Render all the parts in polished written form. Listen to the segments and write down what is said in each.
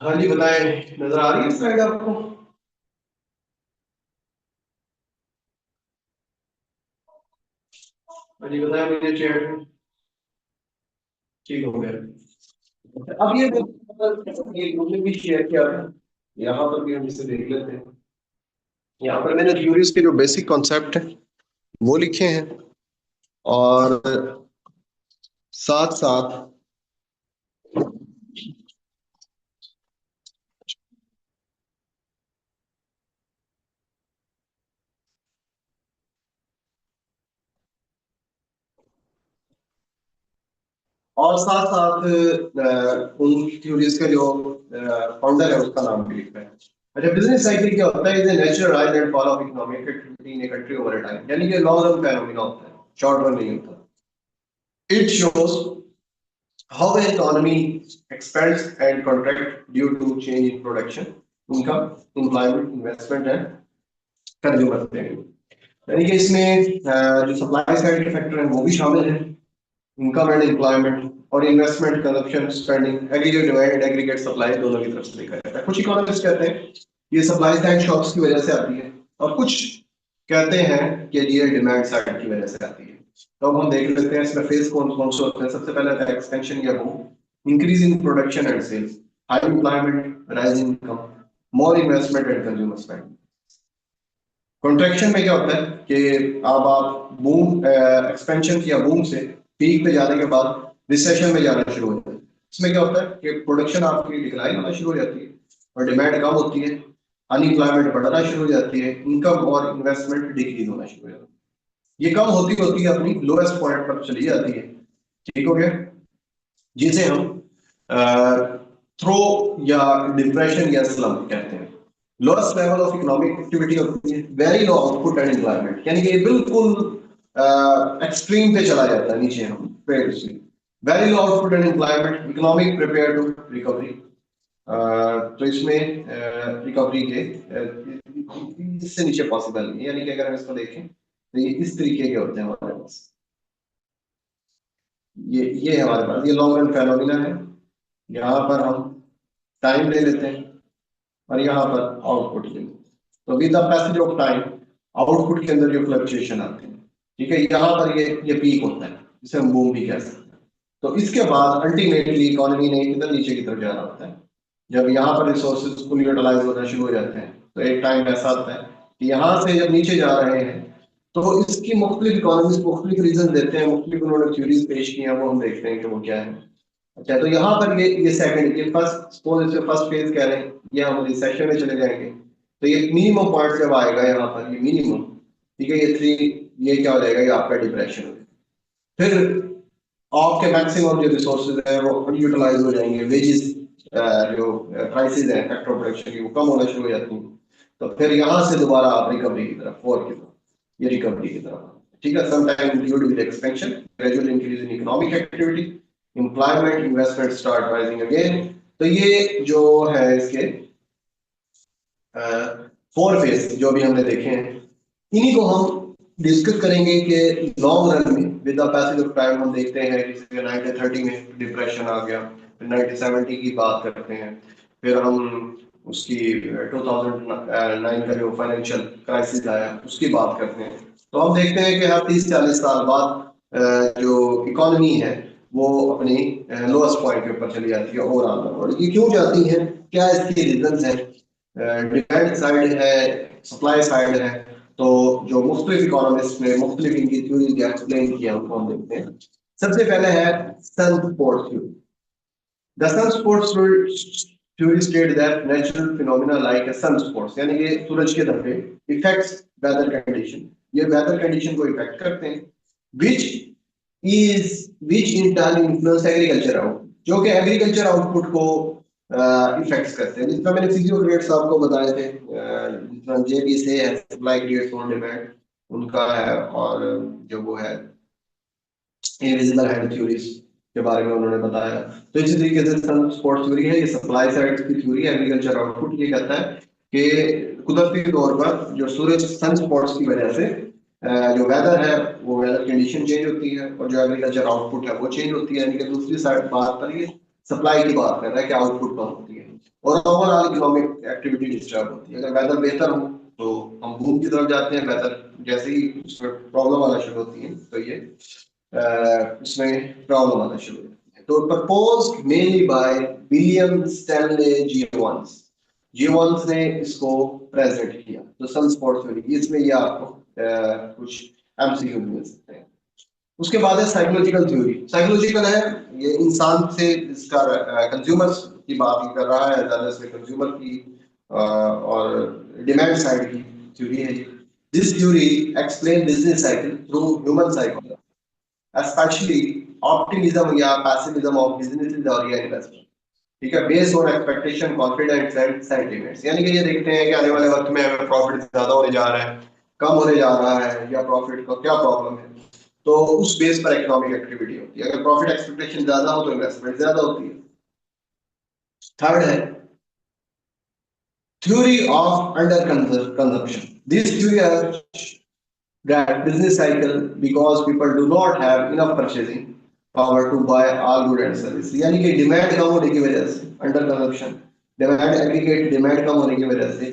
हाँ जी बताएं, नजर आ रही है स्लाइड आपको? हाँ जी बताएं, मुझे चेयर ठीक हो गया। अब ये ग्रुप में भी शेयर किया है, यहाँ पर भी हम इसे देख लेते हैं। यहाँ पर मैंने थ्योरीज के जो बेसिक कॉन्सेप्ट है वो लिखे हैं, और साथ साथ उन थ्योरीज का जो फाउंडर है उसका नाम भी लिखा है। अच्छा, बिजनेस साइकिल क्या होता है? Is a natural rise and fall of economic activity in a country over a time, यानी कि लॉन्ग रन फेनोमेना होता है, शॉर्ट रन नहीं होता। It shows how an economy expands and contracts due to change in production, income, employment, investment and consumer spending। यानी कि इसमें जो सप्लाई साइड के फैक्टर हैं वो भी शामिल हैं, इनकम एंड एम्प्लॉयमेंट और investment, consumption, spending, aggregate demand, aggregate supply दोनों की तरफ से देखा जाता है। कुछ इकोनॉमिस्ट कहते हैं ये सप्लाई साइड शॉक्स की वजह से आती है, और कुछ कहते हैं कि ये डिमांड साइड की वजह से आती है। तो अब हम देख लेते हैं इसमें फेज कौन कौन से होते हैं। सबसे पहले आता है एक्सपेंशन या boom, increase in production and sales, high employment, rise in income, more investment and consumer spending. Contraction में क्या होता है कि अब आप बूम एक्सपेंशन या बूम से पीक पे जाने के बाद रिसेशन में जाना शुरू होता है। इसमें क्या होता है कि प्रोडक्शन आपकी डिक्लाइन होना शुरू हो जाती है और डिमांड कम होती है, अनइम्प्लॉयमेंट बढ़ना शुरू हो जाती है, इनकम और इन्वेस्टमेंट डिक्रीज होना शुरू हो जाता है। ये कम होती होती है अपनी लोएस्ट पॉइंट पर चली जाती है। ठीक हो गया, जिसे हम थ्रो या डिप्रेशन या स्लम्प कहते हैं। Lowest level of economic activity होती है, very low output and employment, यानी कि ये बिल्कुल एक्सट्रीम पे चला जाता है नीचे हम पेड़ से। Very low output and employment, economic prepare to recovery. तो इसमें रिकवरी के इससे नीचे पॉसिबल नहीं है, यानी कि अगर हम इसको देखें तो ये इस तरीके के होते हैं हमारे पास। ये हमारे पास ये लॉन्ग रन फेनोमिना है। यहाँ पर हम टाइम ले लेते हैं और यहाँ पर आउटपुट ले लेते हैं। तो with the passage of time output के अंदर जो फ्लक्चुएशन आते हैं, ठीक है, यहाँ पर ये पीक होता है, जिसे हम बूम भी कह सकते हैं। तो इसके बाद अल्टीमेटली इकोनॉमी ने इधर नीचे की तरफ जाना होता है। जब यहाँ पर रिसोर्सेज फुल यूटिलाइज होना शुरू हो जाते हैं तो एक टाइम ऐसा आता है कि यहाँ से जब नीचे जा रहे हैं तो इसकी मुख्तलिफ इकोनॉमिस्ट मुख्तलिफ रीजन देते हैं, मुख्तलिफ उन्होंने थ्योरीज पेश की हैं, वो हम देखते हैं कि वो क्या है। अच्छा, तो यहाँ पर ये सेकंड, ये फर्स्ट, सपोज इसे फर्स्ट फेज कह रहे हैं, ये हम रिसेशन में चले जाएंगे तो ये मिनिमम पॉइंट जब आएगा यहाँ पर, ये मिनिमम, ठीक है, ये थ्री, ये क्या हो जाएगा, ये आपका डिप्रेशन हो जाएगा। फिर आपके मैक्सिमम जो रिसोर्सेज है वो अनयूटिलाइज हो जाएंगे, वेजेस जो प्राइसेस है फैक्टर प्रोडक्शन की वो कम होना शुरू हो जाती हैं। तो फिर यहाँ से दोबारा आप रिकवरी की तरफ, फोर की तरफ, ये रिकवरी की तरफ, ठीक है। Sometime due to expansion, gradual increase in economic activity, employment, investment start rising again. तो ये जो है इसके फोर फेज जो भी हमने देखे हैं, इन्हीं को हम डिस्कस करेंगे कि लॉन्ग रन में with the passage of time हम देखते हैं जैसे 1930 में डिप्रेशन आ गया, फिर 1970 की बात करते हैं, फिर हम उसकी 2009 का जो फाइनेंशियल क्राइसिस आया उसकी बात करते हैं। तो हम देखते हैं कि हर 30-40 साल बाद जो इकोनॉमी है वो अपनी लोएस्ट पॉइंट के ऊपर चली जाती है ओवरऑल। और ये क्यों जाती है, क्या इसके रीजंस हैं? डिमांड साइड है, सप्लाई साइड है। तो जो मुख्तलिफ इकोनॉमिस्ट ने मुख्तलिफ इनकी थ्योरी एक्सप्लेन किया उनको हम देखते हैं। सबसे पहले है sun spots theory. The sun spots theory state that natural phenomena like a sun spots, यानी कि सूरज के धब्बे, इफेक्ट्स वेदर कंडीशन, ये वेदर कंडीशन को इफेक्ट करते हैं, which is which in turn influence agriculture output, जो कि एग्रीकल्चर आउटपुट को इफेक्ट्स करते हैं। जितना मैंने फिजियो ग्रेड्स आपको बताए थे, जितना जेबी से है सप्लाई ग्रेड्स ऑन डिमांड उनका है, और जो वो है इनविजिबल हैंड थ्योरीज के बारे में उन्होंने बताया। तो इसी तरीके से सन स्पॉट थ्योरी है, ये सप्लाई साइड की थ्योरी है। एग्रीकल्चर आउटपुट ये कहता है कि कुदरती तौर पर जो सूरज सन स्पॉट्स की वजह से जो वेदर है वो वेदर कंडीशन चेंज होती है, और जो एग्रीकल्चर आउटपुट है वो चेंज होती है। यानी कि दूसरी साइड बात पर ये सप्लाई की बात कर रहा है कि आउटपुट कम होती है। और ओवरऑल इकोनॉमिक एक्टिविटी डिस्टर्ब होती है। अगर वेदर बेहतर हो तो हम बूम की तरफ जाते हैं, वेदर जैसे ही उसमें प्रॉब्लम आना शुरू होती है तो ये इसमें प्रॉब्लम आना शुरू होती है। तो propose mainly by William Stanley Jevons, Jevons ने इसको प्रेजेंट किया। तो सनस्पॉट थ्योरी, इसमें ये आपको कुछ एमसीक्यू मिल सकते हैं। उसके बाद है साइकोलॉजिकल थ्योरी। साइकोलॉजिकल है, ये इंसान से इसका कंज्यूमर्स की बात ही कर रहा है, ज्यादा से कंज्यूमर की और डिमांड साइड की थ्योरी है ये। This theory explain business cycle through human psychology, especially optimism या pessimism of businesses और या investment। ठीक है, based on expectation, confidence and sentiments. यानी कि ये देखते हैं कि आने वाले वक्त में हमें प्रॉफिट ज्यादा होने जा रहा है, कम होने जा रहा है, या प्रॉफिट का क्या प्रॉब्लम है। तो उस बेस पर इकोनॉमिक एक्टिविटी होती है। अगर प्रॉफिट एक्सपेक्टेशन ज्यादा हो तो इन्वेस्टमेंट ज्यादा होती है। थर्ड है theory of under consumption. This theory that business cycle because people do not have enough purchasing power to buy all good and service। यानी कि डिमांड कम होने की वजह से under consumption, demand aggregate demand कम होने की वजह से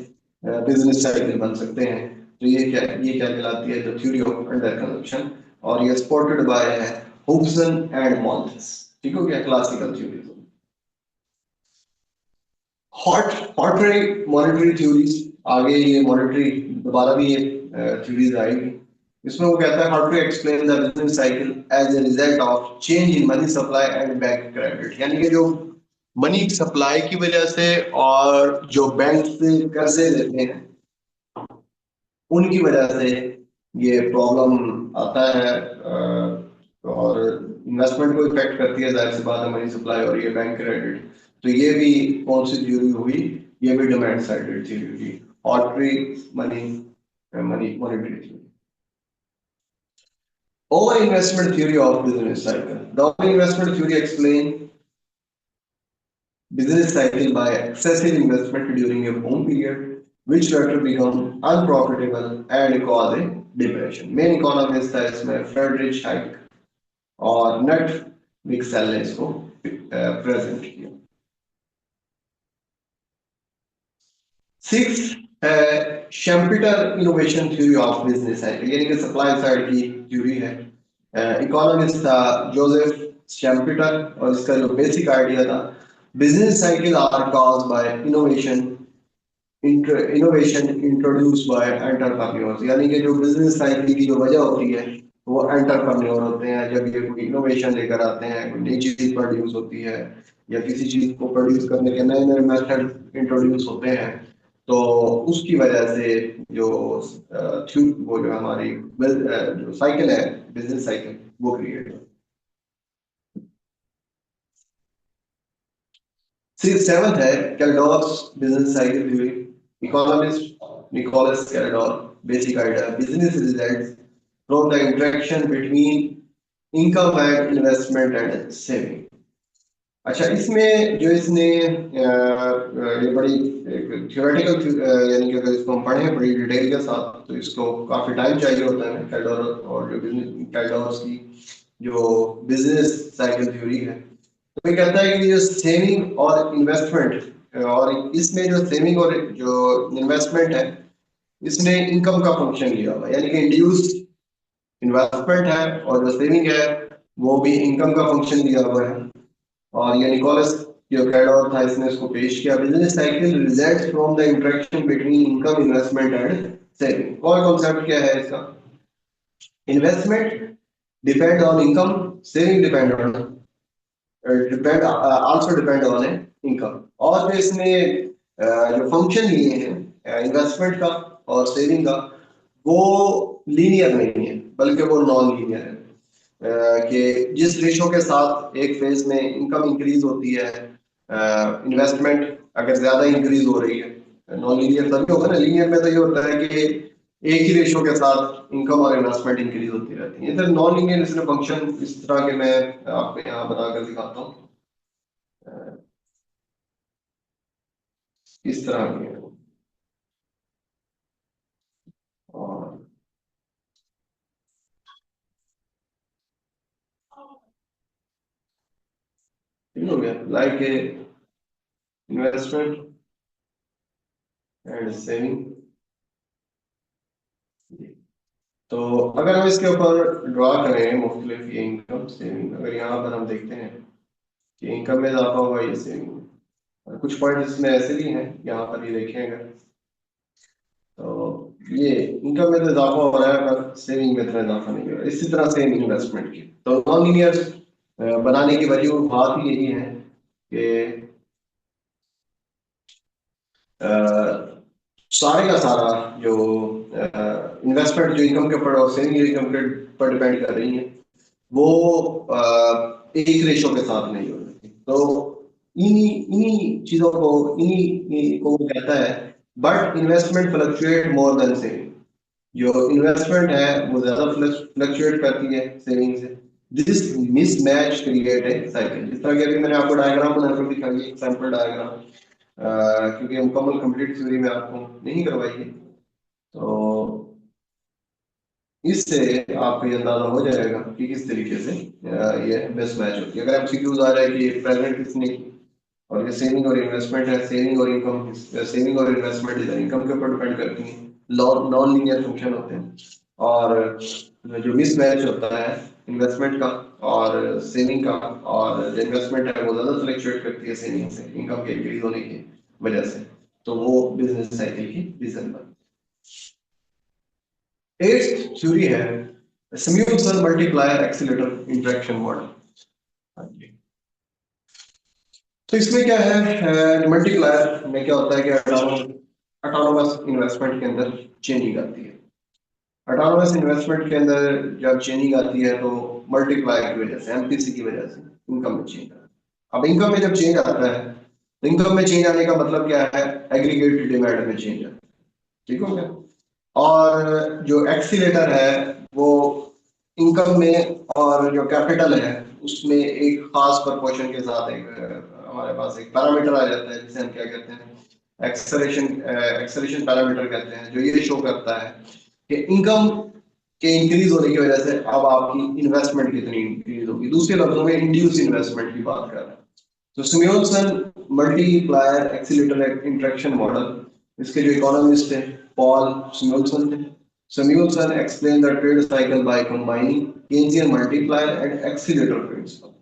बिजनेस साइकिल बन सकते हैं। तो ये क्या कहलाती है, the theory of under consumption. और ये सपोर्टेड बाय है होब्सन एंड मॉल्थस। ठीक हो गया, क्लासिकल थ्योरी। हॉट हॉटरी मॉनेटरी थ्योरीज, आगे ये मॉनेटरी दोबारा भी ये थ्योरीज आएगी। इसमें वो कहता है how to explain the business cycle as a result of change in money supply and bank credit. यानी कि जो मनी सप्लाई की वजह से और जो बैंक से कर्जे लेते हैं उनकी वजह से ये प्रॉब्लम आता है, और इन्वेस्टमेंट को इफेक्ट करती है, जाहिर सी बात है, मनी सप्लाई और ये बैंक क्रेडिट। तो ये भी कौन सी थ्योरी हुई, ये भी डिमांड साइडेड थ्योरी हुई, ऑर्डरी money money monetary theory. Over investment theory of business cycle. The over investment theory explain business cycle by excessive investment during a boom period, which later become unprofitable and cause a depression. Main economist है इसमें Friedrich Hayek और Knut Wicksell ने इसको present किया। Six है Schumpeter innovation theory of business cycle, यानी कि supply side की थ्योरी है। इकोनॉमिस्ट था जोसेफ शेम्पिटर, और इसका जो बेसिक आइडिया था, business cycle are caused by innovation introduce by entrepreneurs. यानी कि जो बिजनेस साइकिल की जो वजह होती है वो एंटरप्रेन्योर होते हैं। जब ये कोई इनोवेशन लेकर आते हैं, कोई नई चीज प्रोड्यूस होती है या किसी चीज को प्रोड्यूस करने के नए नए मेथड इंट्रोड्यूस होते हैं, तो उसकी वजह से जो वो जो हमारी जो साइकिल है, बिजनेस साइकिल, वो क्रिएट हो। सेवंथ है Kaldor's business cycle theory. Economist Nicholas Kaldor, basic idea, business results from the interaction between income and investment and saving. अच्छा, इसमें जो इसने ये बड़ी थ्योरेटिकल, यानी कि अगर इसको हम पढ़ें बड़ी डिटेल के साथ तो इसको काफी टाइम चाहिए होता है कैल्डोर और जो बिजनेस कैल्डोर्स की जो बिजनेस साइकिल थ्योरी है। तो ये कहता है कि जो सेविंग और इन्वेस्टमेंट, और इसमें जो सेविंग और जो इन्वेस्टमेंट है इसने इनकम का फंक्शन लिया हुआ है, यानी कि इंड्यूस्ड इन्वेस्टमेंट है और जो सेविंग है वो भी इनकम का फंक्शन लिया हुआ है। और ये निकोलस जो कैडोर था इसने इसको पेश किया। Business cycle results from the interaction between income investment and saving. और कॉन्सेप्ट क्या है इसका, investment depend on income, saving depend also depend on income. और जो इसने जो फंक्शन लिए हैं इन्वेस्टमेंट का और सेविंग का, वो लीनियर नहीं है बल्कि वो नॉन लीनियर है। कि जिस रेशो के साथ एक फेज में इनकम इंक्रीज होती है, इन्वेस्टमेंट अगर ज्यादा इंक्रीज हो रही है, नॉन लीनियर तभी होगा ना। लीनियर में तो ये होता है कि एक ही रेशो के साथ इनकम और इन्वेस्टमेंट इंक्रीज होती रहती है। इधर नॉन लीनियर इसमें फंक्शन इस तरह के मैं आपको यहाँ बनाकर दिखाता हूँ। इस तरह के हैं। और ठीक हो गया, लाइक इन्वेस्टमेंट एंड सेविंग। तो अगर हम इसके ऊपर ड्रॉ करें मुख्तलिफ ये इनकम सेविंग, अगर यहाँ पर हम देखते हैं कि इनकम में इजाफा हुआ ये सेविंग, और कुछ पॉइंट इसमें ऐसे भी हैं यहाँ पर ये देखें अगर, तो ये इनकम में तो इजाफा हो रहा है पर सेविंग में इतना इजाफा नहीं हो रहा है। इसी तरह से इन्वेस्टमेंट की तो नॉन लीनियर बनाने की वजह बात ही यही है कि सारे का सारा जो इन्वेस्टमेंट जो इनकम के ऊपर और सेविंग इनकम के पर डिपेंड कर रही है वो एक रेशो के साथ नहीं हो रही। तो इन्हीं इन्हीं चीजों को इन्हीं को वो कहता है but investment fluctuate more than saving. जो इन्वेस्टमेंट है वो ज्यादा फ्लक्चुएट करती है सेविंग से। This mismatch create a cycle. जिस तरह कि अभी मैंने आपको डायग्राम बनाकर दिखाई, एक सैंपल डायग्राम, क्योंकि मुकम्मल कंप्लीट थ्योरी में आपको नहीं करवाई है, तो इससे आपको ये अंदाजा हो जाएगा कि किस तरीके से ये बेस्ट मैच होती है। अगर एमसीक्यूज आ जाए कि प्रेजेंट किसने की और ये सेविंग और इन्वेस्टमेंट है, सेविंग और इनकम, सेविंग और इन्वेस्टमेंट इनकम के ऊपर डिपेंड करती हैं, नॉन लीनियर फंक्शन होते हैं। और जो मिस मैच होता है इन्वेस्टमेंट का और सेविंग का, और जो इन्वेस्टमेंट है वो ज्यादा फ्लक्चुएट करती है सेविंग से इनकम के इंक्रीज होने की वजह से, तो वो बिजनेस साइकिल की रीजन बनती है। एट्थ थ्योरी है Samuelson multiplier accelerator interaction model. तो इसमें क्या है, मल्टीप्लायर में क्या होता है कि ऑटोनोमस इन्वेस्टमेंट के अंदर चेंजिंग आती है। ऑटोनोमस इन्वेस्टमेंट के अंदर जब चेंजिंग आती है तो मल्टीप्लायर की वजह से, एमपीसी की वजह से इनकम में चेंज आता है। अब इनकम में जब चेंज आता है, इनकम में चेंज आने का मतलब क्या है, एग्रीगेट डिमांड में चेंज आता है। ठीक हो गया। और जो एक्सीलेटर है वो इनकम में और जो कैपिटल है उसमें एक खास प्रोपोर्शन के साथ एक हमारे पास एक पैरामीटर आ जाता है जिसे हम क्या कहते हैं, एक्सेलरेशन एक्सेलरेशन पैरामीटर कहते हैं, जो ये शो करता है कि इनकम के इंक्रीज होने की वजह से अब आपकी इन्वेस्टमेंट कितनी इंक्रीज होगी। दूसरे लफ्जों में इंड्यूस इन्वेस्टमेंट की बात कर रहे हैं। तो simulation multiplier accelerator interaction model, इसके जो इकोनॉमिस्ट है पॉल सिम्युलेशन थे। Samuelson explained the trade cycle by combining Keynesian multiplier and accelerator principle.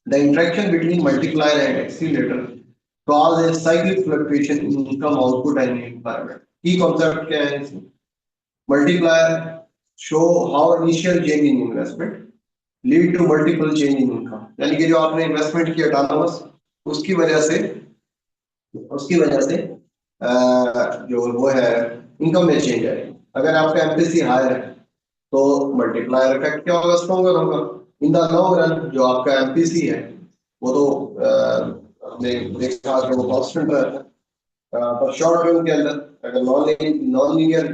The interaction between multiplier and accelerator causes a cyclic fluctuation in income output and environment. Key concept क्या है इसमें? Multiplier show how initial change in investment lead to multiple change in income. यानी कि जो आपने investment किया autonomous, उसकी वजह से जो वो है इनकम में चेंज आएगी। अगर आपका एमपीसी हायर है तो मल्टीप्लायर इफेक्ट क्या होगा, स्ट्रॉन्गर होगा। इन द लॉन्ग रन जो आपका एमपीसी है वो तो हमने देखा कि वो कांस्टेंट रहता है, पर शॉर्ट रन के अंदर अगर नॉन लीनियर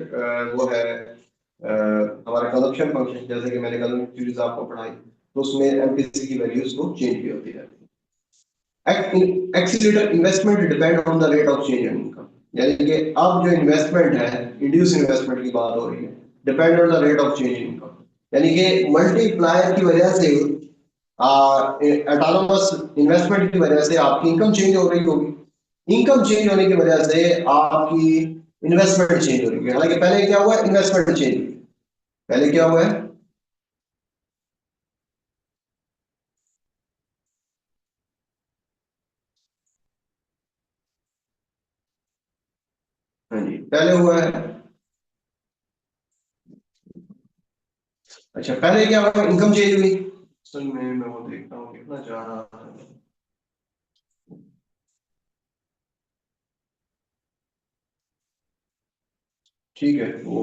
वो है हमारा कंजप्शन फंक्शन, जैसे कि मैंने कल सीरीज आपको पढ़ाई, तो उसमें एमपीसी की वैल्यूज को चेंज भी होती रहती है। Accelerator investment depend on the rate of change in income. यानी कि अब जो इन्वेस्टमेंट है, इंड्यूस इन्वेस्टमेंट की बात हो रही है, depend on the rate of change in income. यानी कि मल्टीप्लायर की वजह से, ऑटोनोमस इन्वेस्टमेंट की वजह से आपकी इनकम चेंज हो रही होगी। इनकम चेंज होने की वजह से आपकी इन्वेस्टमेंट चेंज हो रही है। हालांकि पहले क्या हुआ, इन्वेस्टमेंट चेंज हुई। पहले क्या हुआ है, हाँ जी पहले हुआ है, अच्छा पहले क्या हुआ, इनकम चेंज हुई। असल में मैं वो देखता हूँ कितना जा रहा है। ठीक है वो,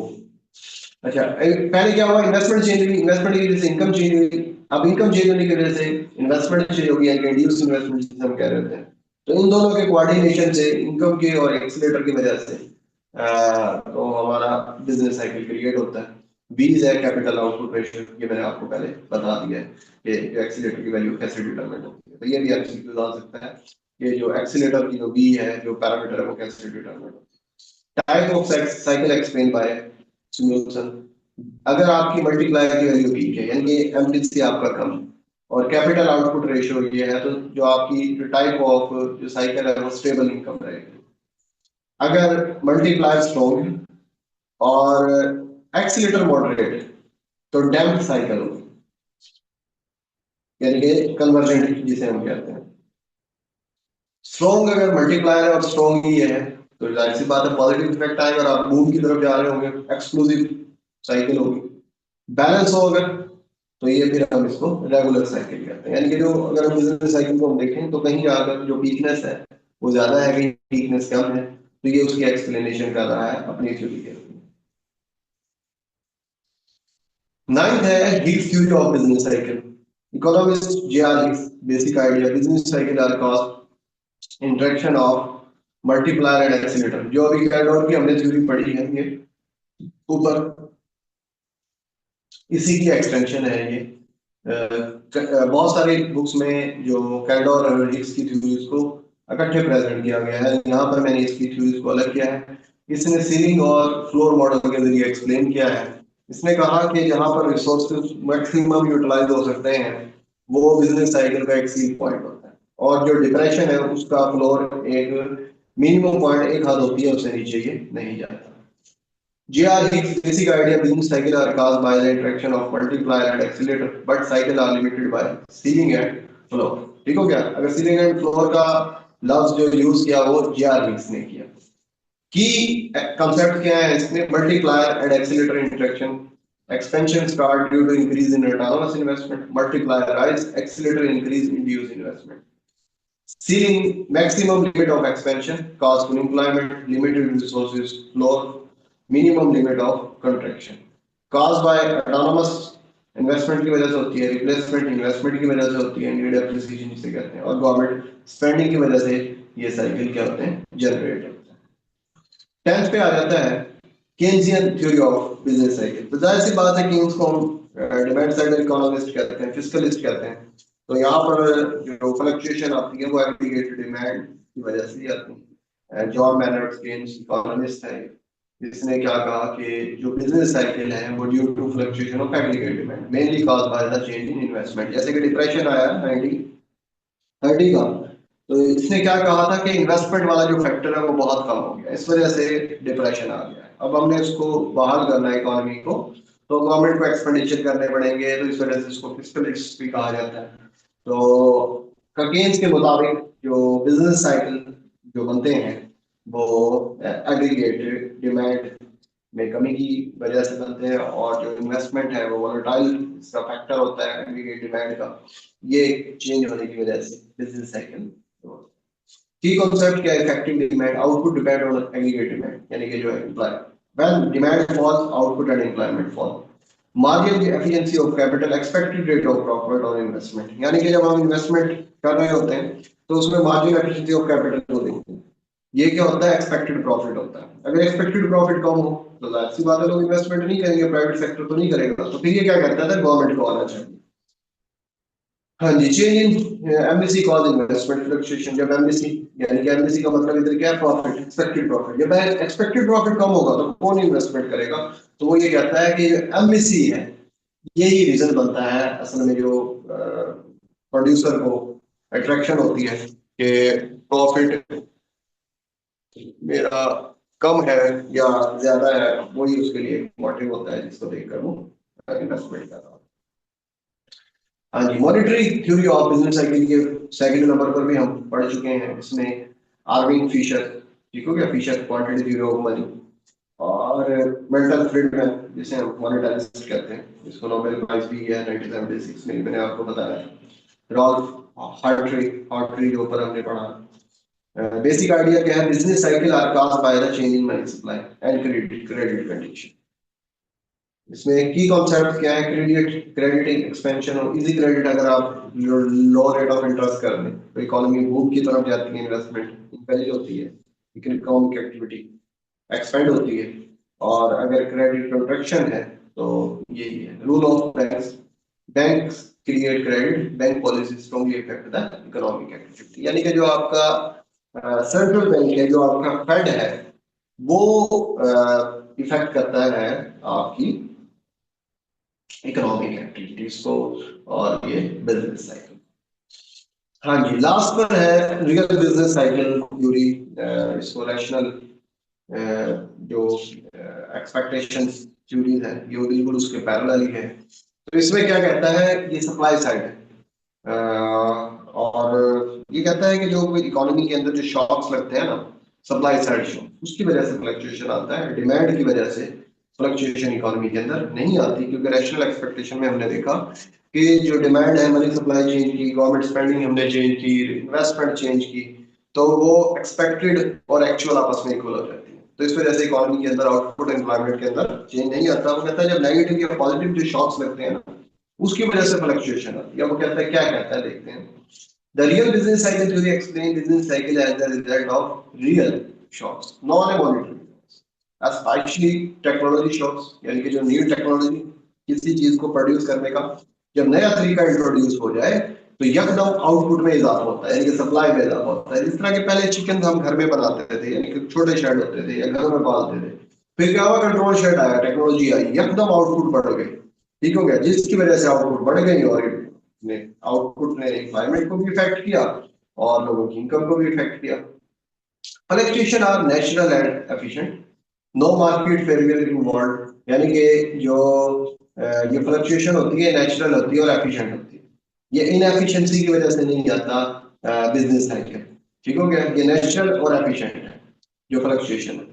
अच्छा पहले क्या हुआ, इन्वेस्टमेंट चेंज हुई, इन्वेस्टमेंट की वजह से इनकम चेंज हुई। अब इनकम चेंज होने की वजह से इन्वेस्टमेंट चेंज होगी, यानी रिड्यूस इन्वेस्टमेंट जिसे हम कह रहे हैं। तो इन दोनों के कोऑर्डिनेशन से, इनकम के और एक्सीलेटर की वजह से तो हमारा बिजनेस साइकिल क्रिएट होता है। बीज है कैपिटल आउटपुट रेशियो, ये मैंने आपको पहले बता दिया है कि एक्सीलेटर की वैल्यू कैसे डिटरमाइन होती है। तो ये भी एमसीक्यू आ सकता है कि जो एक्सीलेटर की जो बी है, जो पैरामीटर है, वो कैसे डिटरमाइन होती है। Type of cycle explain by simulation. अगर आपकी मल्टीप्लायर की वैल्यू वीक है, यानी कि एमपीसी आपका कम है, और कैपिटल आउटपुट रेशियो ये है, तो जो आपकी जो टाइप ऑफ जो साइकिल है वो स्टेबल इनकम रहेगी। अगर मल्टीप्लायर स्ट्रॉन्ग है और एक्सीलेटर मॉडरेट तो डैम्प साइकिल होगी, यानी कि कन्वर्जेंट जिसे हम कहते हैं। स्ट्रॉन्ग अगर मल्टीप्लायर है और स्ट्रॉन्ग ही है तो जाहिर सी बात है पॉजिटिव इफेक्ट आएगा और आप बूम की तरफ जा रहे होंगे, एक्सक्लूसिव साइकिल होगी। बैलेंस हो अगर तो ये फिर हम इसको रेगुलर साइकिल कहते हैं। यानी कि जो अगर हम बिजनेस साइकिल को हम देखें तो कहीं जाकर जो वीकनेस है वो ज्यादा है, कहीं वीकनेस कम है, तो ये उसकी एक्सप्लेनेशन कर रहा है अपनी थ्योरी के। नाइन्थ है heat theory of business cycle. Economist J R. Hicks basic idea business cycle are caused interaction of multiplier and accelerator. जो अभी कैल्डोर की हमने थ्योरी पढ़ी है ये ऊपर, इसी की एक्सटेंशन है ये। बहुत सारी बुक्स में जो कैल्डोर और हिक्स की थ्योरीज को इकट्ठे प्रेजेंट किया गया है, यहाँ पर मैंने इसकी थ्योरीज को अलग किया है। इसने सीलिंग और फ्लोर मॉडल के जरिए एक्सप्लेन किया है। इसने कहा कि जहाँ पर रिसोर्सेज मैक्सिमम यूटिलाइज हो सकते हैं वो बिजनेस साइकिल का एक सील पॉइंट होता है, और जो डिप्रेशन है उसका फ्लोर एक मिनिमम पॉइंट, एक हद होती है, उससे नीचे ये नहीं जाता। GR Hicks basic idea business cycle are caused by the interaction of multiplier and accelerator, but cycle are limited by ceiling and floor। ठीक हो गया? अगर ceiling and floor का लफ्ज जो यूज किया वो GR Hicks ने किया। की कंसेप्ट क्या है इसमें? Multiplier and accelerator interaction, expansion start due to increase in autonomous investment, multiplier rise, accelerator increase induced investment। Ceiling maximum limit of expansion, cost to employment, limited resources, floor minimum limit of contraction। caused by autonomous investment की वजह से होती है, replacement investment की वजह से होती है, नीड एप्रिसिएशन जिसे कहते हैं, और गवर्नमेंट स्पेंडिंग की वजह से ये साइकिल क्या होते हैं? जनरेट होते हैं। 10th पे आ जाता है Keynesian theory of business cycle. तो जाहिर सी बात है केन्स को हम डिमांड साइड इकोनॉमिस्ट कहते हैं, फिस्कलिस्ट कहते हैं। तो यहाँ पर जो फ्लक्चुएशन आती है वो एग्रीगेट डिमांड की वजह से ही आती है। जॉन मैनर्ड केन्स इकोनॉमिस्ट है, इसने क्या कहा कि जो बिजनेस साइकिल है वो due to fluctuation of aggregate demand mainly caused by the change in investment. जैसे कि डिप्रेशन आया 1930 का, तो इसने क्या कहा था कि इन्वेस्टमेंट वाला जो फैक्टर है वो बहुत कम हो गया, इस वजह से डिप्रेशन आ गया। अब हमने उसको बहाल करना है इकोनॉमी को, तो गवर्नमेंट को एक्सपेंडिचर करने पड़ेंगे, तो इस वजह से इसको फिस्कलिस्ट भी कहा जाता है। तो केन्स के मुताबिक जो बिजनेस साइकिल जो बनते हैं वो एग्रीगेट डिमांड में कमी की वजह से बनते हैं, और जो इन्वेस्टमेंट है वो वोलेटाइल इसका फैक्टर होता है एग्रीगेट डिमांड का, ये चेंज होने की वजह से बिजनेस साइकिल। की कॉन्सेप्ट क्या है? Effective demand output depend on aggregate demand, यानी कि जो है employ when demand falls output and employment fall. Marginal efficiency of capital expected rate of profit on investment, यानी कि जब हम इन्वेस्टमेंट कर रहे होते हैं तो उसमें मार्जिनल एफिशिएंसी ऑफ कैपिटल को देखते हैं। ये क्या होता है? एक्सपेक्टेड प्रॉफिट होता है। अगर एक्सपेक्टेड प्रॉफिट कम हो तो जाहिर सी बात है लोग इन्वेस्टमेंट नहीं करेंगे, प्राइवेट सेक्टर तो नहीं करेगा, तो फिर ये क्या करता है? गवर्नमेंट को आना चाहिए। हाँ जी, change in MBC cause investment fluctuation. जब एमबीसी, यानी कि एमबीसी का मतलब इधर क्या है? Profit, expected profit. जब एक्सपेक्टेड प्रॉफिट कम होगा तो कौन इन्वेस्टमेंट करेगा? तो वो ये कहता है कि एमबीसी है यही रीजन बनता है असल में जो प्रोड्यूसर को अट्रैक्शन होती है कि प्रॉफिट मेरा कम है या ज्यादा है, वही उसके लिए मोटिव होता है जिसको देखकर वो इन्वेस्टमेंट कर रहा है। हाँ जी, monetary theory of business cycle के सेकंड नंबर पर भी हम पढ़ चुके हैं। इसमें आर्विन फिशर, ठीक हो गया, Fisher quantity theory of money, और मिल्टन फ्रीडमैन जिसे हम मॉनेटारिस्ट कहते हैं, इसको नोबेल प्राइज भी है 1976 में, मैंने आपको बताया। रॉल्फ हार्ट्री के ऊपर हमने पढ़ा। बेसिक आइडिया क्या है? Business cycle are caused by the change in money supply and credit condition. इसमें की कॉन्सेप्ट क्या है? क्रेडिटिंग एक्सपेंशन और इजी क्रेडिट। अगर आप लो रेट ऑफ इंटरेस्ट कर दें तो इकोनॉमी बूम की तरफ जाती है, इन्वेस्टमेंट इंकरेज होती है, इकोनॉमिक एक्टिविटी एक्सपेंड होती है। और अगर क्रेडिट कंट्रैक्शन है तो यही है rule of banks. Banks create credit, bank policy strongly effect the economic activity. यानी कि जो आपका सेंट्रल बैंक है, जो आपका फेड है, वो इफेक्ट करता है आपकी इकोनॉमिक एक्टिविटीज को और ये बिजनेस साइकिल। हाँ जी, लास्ट पर है रियल बिजनेस साइकिल थ्योरी। इसको रैशनल जो एक्सपेक्टेशंस थ्योरीज है ये बिल्कुल उसके पैरेलल ही है। तो इसमें क्या कहता है, ये सप्लाई साइड है और ये कहता है कि जो इकोनॉमी के अंदर जो शॉक्स लगते हैं ना, सप्लाई साइड शॉक, उसकी वजह से फ्लक्चुएशन आता है, डिमांड की वजह से फ्लक्चुएशन इकोनॉमी के अंदर नहीं आती। क्योंकि रैशनल एक्सपेक्टेशन में हमने देखा कि जो डिमांड है, मनी सप्लाई चेंज की, गवर्नमेंट स्पेंडिंग हमने चेंज की, इन्वेस्टमेंट चेंज की, तो वो एक्सपेक्टेड और एक्चुअल आपस में इक्वल हो जाती है। तो इस वजह से इकोनॉमी के अंदर आउटपुट एम्प्लॉयमेंट के अंदर चेंज नहीं आता। वो कहता है जब नेगेटिव या पॉजिटिव जो शॉक्स लगते हैं ना, उसकी वजह से फ्लक्चुएशन आती है। वो कहता है, क्या कहता है देखते हैं। The real business cycle theory explain business cycle as the result of real shocks, non monetary, specially technology shocks, यानी कि जो न्यू टेक्नोलॉजी किसी चीज को प्रोड्यूस करने का जब नया तरीका इंट्रोड्यूस हो जाए तो यकदम आउटपुट में इजाफा होता है, यानी कि सप्लाई में इजाफा होता है। जिस तरह के पहले चिकन हम घर में बनाते थे, यानी कि छोटे शेड होते थे या घरों में पालते थे, फिर क्या हुआ, कंट्रोल शेड आया, टेक्नोलॉजी आई, यकदम आउटपुट बढ़ गई। ठीक हो गया, जिसकी वजह से आउटपुट बढ़ गई और आउटपुट ने एनवायरमेंट को भी इफेक्ट किया और लोगों की इनकम को भी इफेक्ट किया। Fluctuation are natural and efficient, no market failure involve, यानी कि जो ये फ्लक्चुएशन होती है नेचुरल होती है और एफिशिएंट होती है। ये इनएफिशिएंसी की वजह से नहीं आता बिजनेस साइकिल। ठीक हो गया, ये नेचुरल और एफिशिएंट है जो फ्लक्चुएशन है।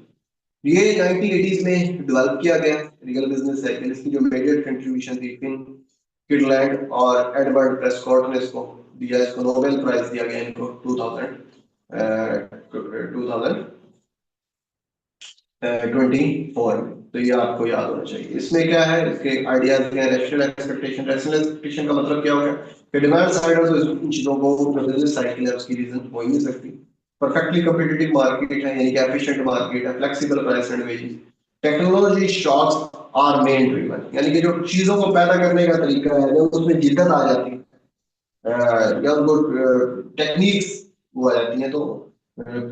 ये 1980s में डेवलप किया गया रियल बिजनेस साइकिल। इसकी जो मेजर कंट्रीब्यूशन थी फिन किडलैंड और एडवर्ड प्रेस्कॉट ने इसको दिया, इसको नोबेल प्राइज दिया गया इनको 2024 में। तो ये आपको याद होना चाहिए। इसमें क्या है, इसके आइडियाज क्या है, रैशनल एक्सपेक्टेशन। रैशनल एक्सपेक्टेशन का मतलब क्या हो गया कि डिमांड साइड और इन चीजों को बिजनेस साइकिल है उसकी रीजन हो ही नहीं सकती। परफेक्टली कम्पिटिटिव मार्केट है, यानी कि एफिशिएंट मार्केट है, flexible price and wages, technology shocks are main driven, यानी कि जो चीजों को पैदा करने का तरीका है जब उसमें जिद्दत आ जाती है या उनको टेक्निक्स वो आ जाती हैं तो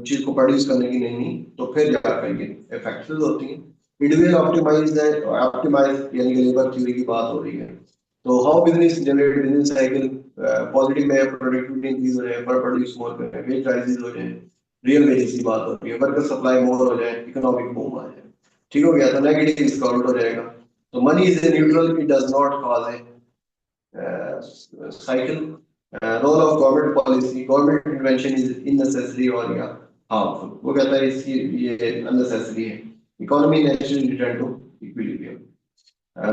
चीज को प्रोड्यूस करने की नहीं, तो फिर जाकर ये इफेक्टिव होती हैं। इंडिविजुअल ऑप्टिमाइज है, ऑप्टिमाइज यानी कि लेबर थ्योरी की बात हो रही है। तो how business generate business cycle positive में प्रोडक्टिविटी इंक्रीज हो जाए, पर प्रोड्यूस मोर करें, वेज राइजेस हो जाए, रियल वेजेस की बात हो रही है, वर्कर सप्लाई मोर हो जाए, इकोनॉमिक बूम आ जाए। ठीक हो गया, तो नेगेटिव इसका उल्ट हो जाएगा। तो money is a neutral, it does not cause cycle. Role of government policy, government intervention is unnecessary or yeah, harmful. वो कहता है इसकी ये unnecessary है, economy naturally return to equilibrium.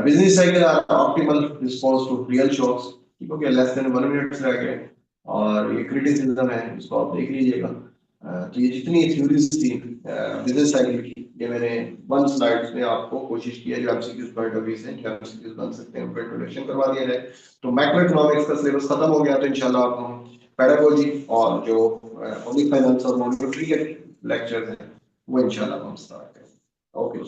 Business cycle are optimal response to real shocks. ठीक हो गया, less than 1 minute रह गए और ये criticism है, इसको आप देख लीजिएगा। तो ये जितनी थ्योरीज थी बिजनेस साइकिल की, ये मैंने 1 स्लाइड में आपको कोशिश की है, जो एमसीक्यूज पॉइंट ऑफ व्यू से जो एमसीक्यूज बन सकते हैं उनका इंट्रोडक्शन करवा दिया जाए। तो मैक्रो इकोनॉमिक्स का सिलेबस खत्म हो गया, तो इंशाल्लाह अब हम पेडागोजी और जो पब्लिक फाइनेंस और मॉनिटरी के लेक्चर्स हैं वो इंशाल्लाह हम स्टार्ट करें। ओके।